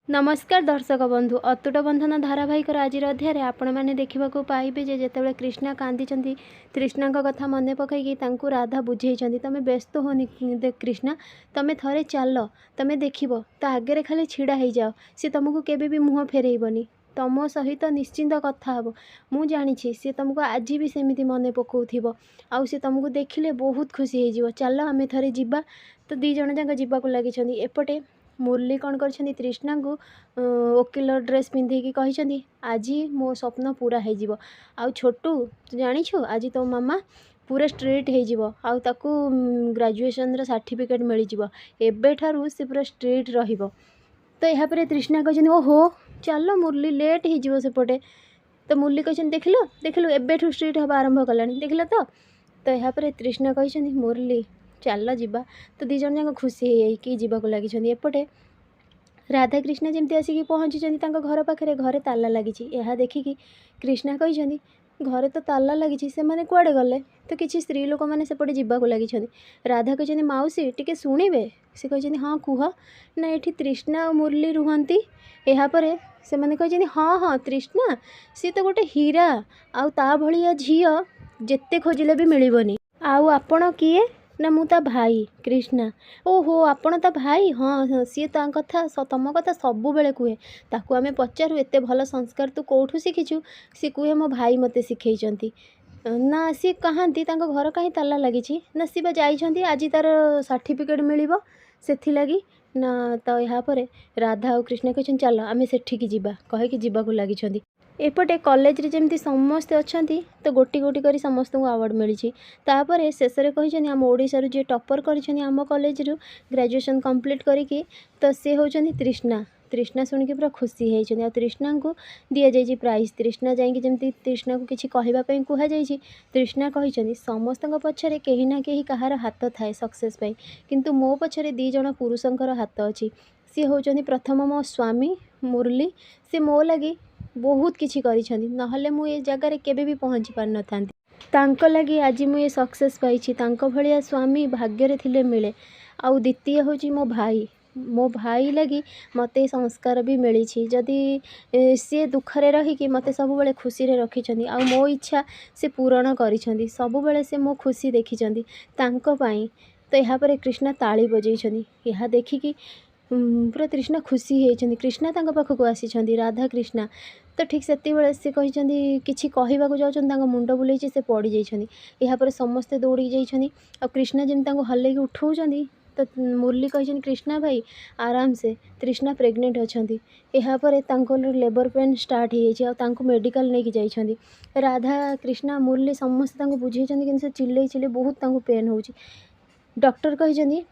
नमस्कार दर्शक बंधु अतुट बंधन धारावाहिक आज अध्याय आपण मैंने देखा पाइबे जिते कृष्णा कांदी तृष्णा कथा मन पकईकि राधा बुझे तुम्हें व्यस्त होनी कृष्णा तुम्हें थरे चल तुम्हें देख तो आगे खाली छिड़ा हो जाओ सी तुमको केबे भी मुँह फेरईबनी तुम सहित निश्चिंत कथा हे मु जानी सी तुमको आज भी सेमती मन पकाउथिबो आउ सी तुमको देखिले बहुत खुशी हो चल आम थे जा तो दी जन जाक जावाक लगी एपटे मुरली कौन कर तृष्णा को वकिल ड्रेस पिंधेकी कही आज मो स्वप्न पूरा हो आउ छोटू तू जानिछु आज तो मामा पूरा स्ट्रेट हो ग्रेजुएशन सर्टिफिकेट मिल एबेठारू से पूरा स्ट्रेट रहिबो। तो यहाँ तृष्णा कहते ओहो चलो मुरली लेट हो सेपटे तो मुरली कहते देखिल देखिलु एबेठू स्ट्रेट हवा आरंभ कलानी देखिल तो यहाँ तृष्णा कहते मुरली चल जीवा तो दी जन जाक खुशी हो जावाक लगी एपटे राधाकृष्ण जमती आसिक पहुँची घर पाखे घरे ताला लगी देखिकी कृष्णा कही घरे तो ताला लगी से मैंने कुआड़े गले तो किसी स्त्री लोक मैंने सेपटे जावाक लगी राधा कहते माउसी टिके शुणवे से कहते हाँ कुह ना ये तृष्णा और मुरली रुहंती यापर से मैंने कहते हाँ हाँ तृष्णा सी तो गोटे हीरा आउ ता भलिया झील जेते खोजिले भी मिलबनी आउ आपण किए ना मु ता भाई कृष्णा ओहो आपण ता भाई हाँ हाँ सी कथा तुम कथा सबु बेले कहे ताकू आमे पचारू एते भल संस्कार तू कौठू शिखिचु सी कहे मो भाई मते शिखई ना सी कहती घर कहीं ताला लगी ना सी बा जाइछंती आज तार सर्टिफिकेट मिलिबो सेथिलागी ना तो यहाँ पर राधा और कृष्ण कहते चल आम सेठिकी जीवा कहीकि जीवाक लगी एपटे कॉलेज रे जमती समस्ते अच्छा तो गोटी गोटी करी समस्त को अवार्ड मिली तापर शेष में कही आम ओडिशा जी टॉपर कर आम कॉलेज रू ग्रेजुएशन कंप्लीट करी तो सी होचनी तृष्णा तृष्णा शुणिकी पूरा खुशी होती आ तृष्णा को दि जाइए प्राइज तृष्णा जाइए जमी तृष्णा को किसी कहवाई कहुई तृष्णा कही समस्त पछरे कहीं ना कहीं कहार हाथ थाए सक्सेस किंतु मो पछरे दी जन पुरुषंकर हाथ अच्छी सी होचनी प्रथम मो स्वामी मुरली से मो लगी बहुत किछि करिछंती नहले मु ए जगार केबे भी पहुँची पार न थांती तांको लगी आज मु ये सक्सेस पाइछि तांको भलिया स्वामी भाग्य रे थिले मिले आउ द्वितीय होची मो भाई लगी मते संस्कार भी मिली जदि सी दुखरे रहीकि मते सब बेले खुशी रे रखिछंती आउ मो इच्छा से पूरण करिछंती सब बेले से मो खुशी देखिछंती तांको पाई तो यहाँ पर कृष्णा ताली बजेइछंती यह देखिकी पूरा तृष्णा खुशी होती कृष्णा पाखक आसी राधा कृष्णा तो ठीक से सी कही किसी कहवाक जाऊँ मुंड बुलाई से पड़ जाइए यहाँ समस्ते दौड़ी जाइए आ कृष्णा जमी हल्ले उठाऊँ तो मुरली कही कृष्णा भाई आराम से तृष्णा प्रेग्नेंट अच्छा यहाँ लेबर पेन स्टार्ट हो मेडिकल नहीं जाइए राधा कृष्णा मुरली समस्ते बुझे कि से चिल्ले बहुत पेन हो डॉक्टर कही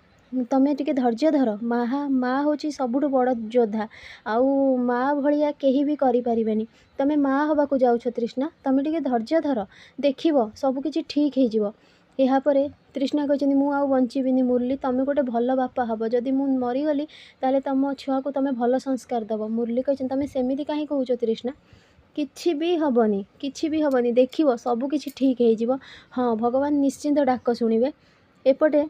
तमें टिके धैर्य धर माँ हूँ सबुठ बड़ योद्धा आउ माँ भलिया कहीं भी करें तमें माँ हवा को जाऊछ तृष्णा तमें टिके धैर्य धर देखिबो सबकिछि ठीक हो यहाँ पर तृष्णा कहते मु आउ बंचीबिनी मुरली तमें गोटे भल बापा हम जदि मु मरीगली ताले तुम छुआ को तमें भल संस्कार दब मुरली कहते तमें सेमिति कहीं कहूछ तृष्णा किछि भी हबनी देखिबो सबकिछि ठीक हो हाँ भगवान निश्चिंत डाक शुणिबे एपटे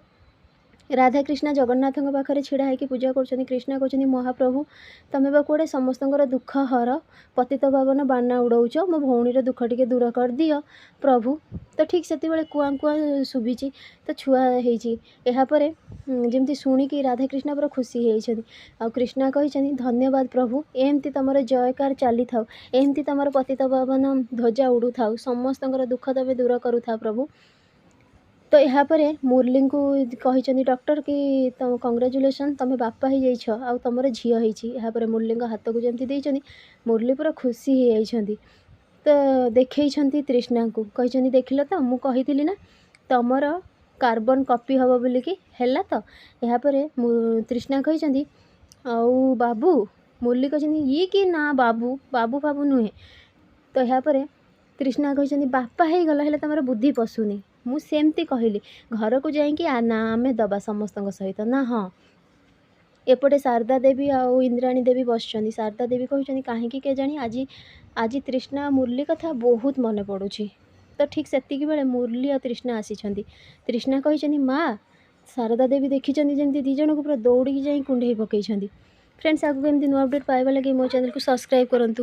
राधाकृष्ण जगन्नाथ पाखे छिड़ा होकर पूजा कर कृष्णा कहते महाप्रभु तमें बा कौड़े समस्त दुख हर पतित पावन बाना उड़ौच मो भौणीर दुख टिके दूर कर दियो प्रभु तो ठीक से कुआ कुआ शुभी तो छुआ होपर जमी शुणिकी राधाकृष्ण पूरा खुशी होती आ कृष्णा कही धन्यवाद प्रभु एमती तुम जयकार चली था एमती तुम पतित पावन ध्वजा उड़ू था समस्त दुख तमें दूर करू था प्रभु तो यहाँ पर मुरली को कही डॉक्टर कि तुम कंग्रेचुलेसन तुम्हें बापा हो जाइछ आ तुम झील यहाँ पर मुरली हाथ को जमी देती मुरली पूरा खुशी होती तो देखई तृष्णा को कही देखिल तो मुझे कही ना तुमर कार्बन कॉपी हम बोलिकी है तो यहाँ पर तृष्णा कही आउ बाबू मुरली कही ये कि ना बाबू बाबू बाबू नुहे तो यहाँ पर तृष्णा कही बापा हो गला है तुम बुद्धि पशुनी मु सेमती कहली घर को जाइए ना आमे दबा समस्त सहित ना हाँ एपटे शारदा देवी आउ इंद्राणी देवी बसुँच शारदा देवी कहते कहीं के जानी आज आज तृष्णा मुरली कथा बहुत मन पड़ुछि तो ठीक से बेले मुरली और तृष्णा आसी तृष्णा कही माँ शारदा देवी देखी जमी दीज को पूरा दौड़ी जा कुंडे पकई फ्रेंड्स आगु एमती नुआ अपडेट पाइबा लगी मो चैनल को सब्सक्राइब करंतु।